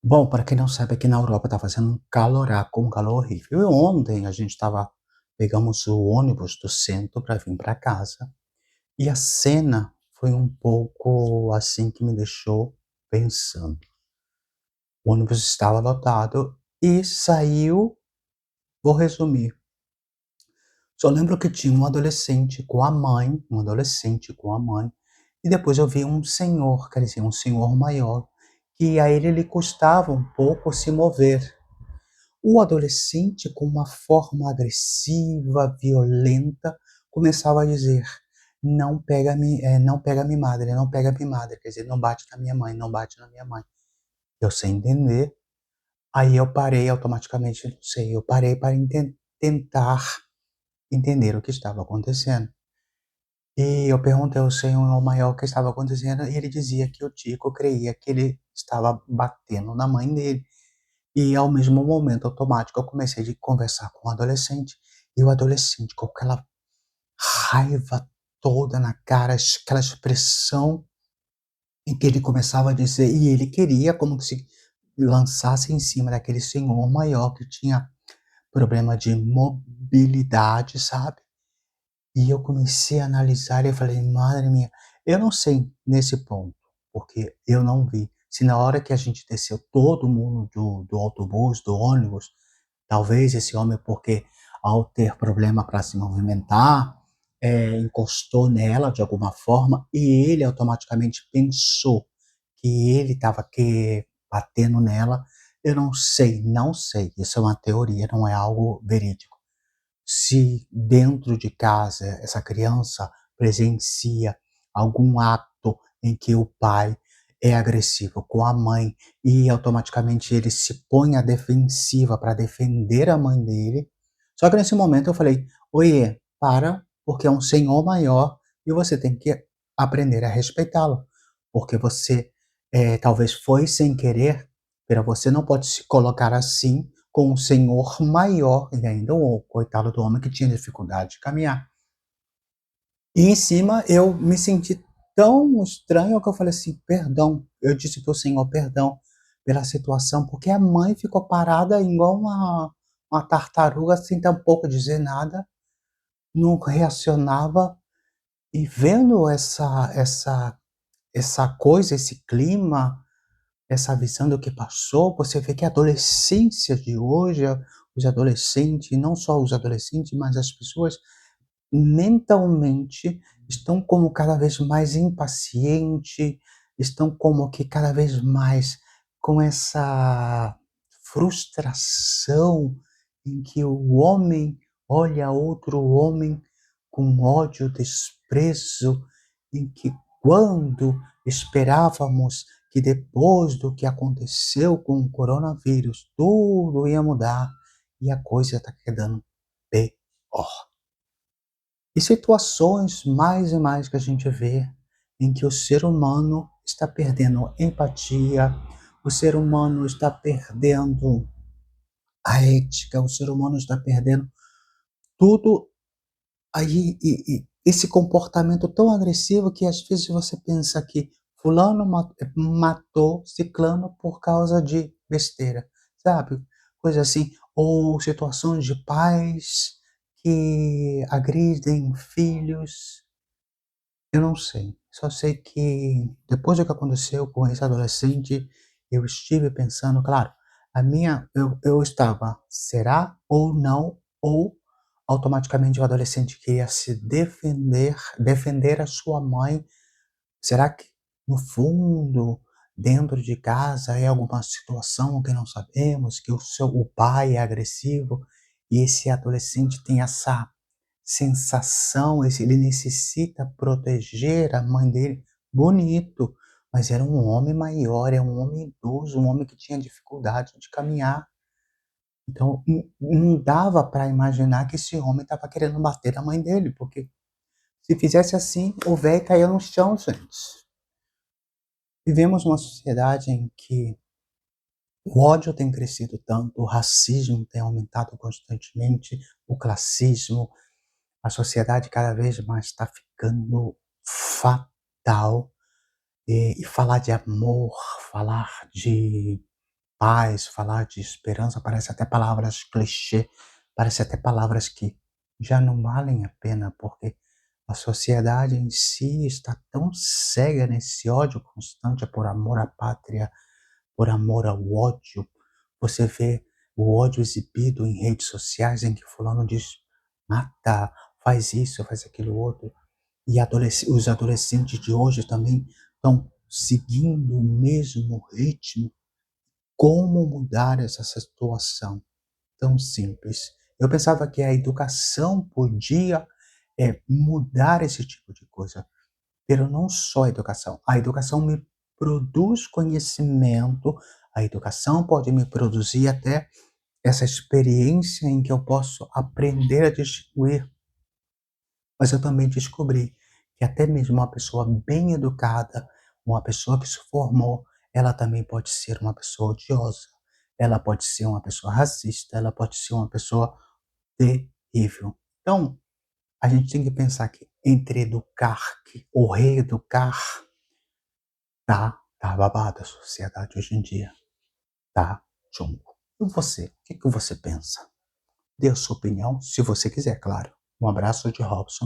Bom, para quem não sabe, aqui na Europa tá fazendo um caloraco, um calor horrível. E ontem a gente estava pegamos o ônibus do centro para vir para casa, e a cena foi um pouco, assim, que me deixou pensando. O ônibus estava lotado e saiu, vou resumir, só lembro que tinha um adolescente com a mãe, e depois eu vi um senhor, quer dizer, um senhor maior, que a ele lhe custava um pouco se mover. O adolescente, com uma forma agressiva, violenta, começava a dizer: não pega minha madre, não pega minha madre, quer dizer, não bate na minha mãe, não bate na minha mãe. Eu sem entender, aí eu parei automaticamente, não sei, eu parei para tentar entender o que estava acontecendo. E eu perguntei ao senhor maior o que estava acontecendo, e ele dizia que o Tico creia que ele estava batendo na mãe dele. E ao mesmo momento automático eu comecei a conversar com o adolescente, e o adolescente com aquela raiva toda na cara, aquela expressão em que ele começava a dizer, e ele queria como que se lançasse em cima daquele senhor maior que tinha problema de mobilidade, sabe. E eu comecei a analisar e eu falei: "Madre minha", eu não sei nesse ponto, porque eu não vi, se na hora que a gente desceu todo mundo do autobus, do ônibus, talvez esse homem, porque ao ter problema para se movimentar, encostou nela de alguma forma e ele automaticamente pensou que ele estava batendo nela. Eu não sei, não sei, isso é uma teoria, não é algo verídico. Se dentro de casa essa criança presencia algum ato em que o pai é agressivo com a mãe e automaticamente ele se põe à defensiva para defender a mãe dele. Só que nesse momento eu falei: "Oiê, para, porque é um senhor maior e você tem que aprender a respeitá-lo, porque você, talvez foi sem querer, pero você não pode se colocar assim com um senhor maior", e ainda o coitado do homem que tinha dificuldade de caminhar. E em cima eu me senti tão estranho que eu falei assim: "Perdão", eu disse para o senhor: "Perdão pela situação", porque a mãe ficou parada igual uma tartaruga, sem tampouco dizer nada, não reacionava, e vendo essa coisa, esse clima, essa visão do que passou, você vê que a adolescência de hoje, os adolescentes, e não só os adolescentes, mas as pessoas mentalmente estão como cada vez mais impaciente, estão como que cada vez mais com essa frustração em que o homem olha outro homem com ódio, desprezo, em que quando esperávamos que depois do que aconteceu com o coronavírus tudo ia mudar, e a coisa está quedando pior. E situações mais e mais que a gente vê em que o ser humano está perdendo empatia, o ser humano está perdendo a ética, o ser humano está perdendo tudo. Aí, esse comportamento tão agressivo que às vezes você pensa que fulano matou ciclano por causa de besteira, sabe, coisa assim. Ou situações de pais que agridem filhos. Eu não sei, só sei que depois do que aconteceu com esse adolescente, eu estive pensando, claro, eu estava: "Será ou não?", ou automaticamente o adolescente queria se defender a sua mãe. Será que no fundo, dentro de casa, é alguma situação que não sabemos, que o pai é agressivo e esse adolescente tem essa sensação, ele necessita proteger a mãe dele. Bonito, mas era um homem maior, é um homem idoso, um homem que tinha dificuldade de caminhar. Então não dava para imaginar que esse homem estava querendo bater na mãe dele, porque se fizesse assim, o velho caía no chão, gente. Vivemos uma sociedade em que o ódio tem crescido tanto, o racismo tem aumentado constantemente, o classismo, a sociedade cada vez mais está ficando fatal. E falar de amor, falar de paz, falar de esperança, parece até palavras clichê, parece até palavras que já não valem a pena, porque a sociedade em si está tão cega nesse ódio constante por amor à pátria, por amor ao ódio. Você vê o ódio exibido em redes sociais em que fulano diz: mata, faz isso, faz aquilo outro. E os adolescentes de hoje também estão seguindo o mesmo ritmo. Como mudar essa situação tão simples? Eu pensava que a educação podia mudar esse tipo de coisa, pero não só a educação. A educação me produz conhecimento, a educação pode me produzir até essa experiência em que eu posso aprender a distinguir, mas eu também descobri que até mesmo uma pessoa bem educada, uma pessoa que se formou, ela também pode ser uma pessoa odiosa, ela pode ser uma pessoa racista, ela pode ser uma pessoa terrível. Então, a gente tem que pensar que entre educar ou reeducar, tá babado a sociedade hoje em dia, tá chungo. E você, o que que você pensa? Dê a sua opinião, se você quiser, claro. Um abraço de Robson.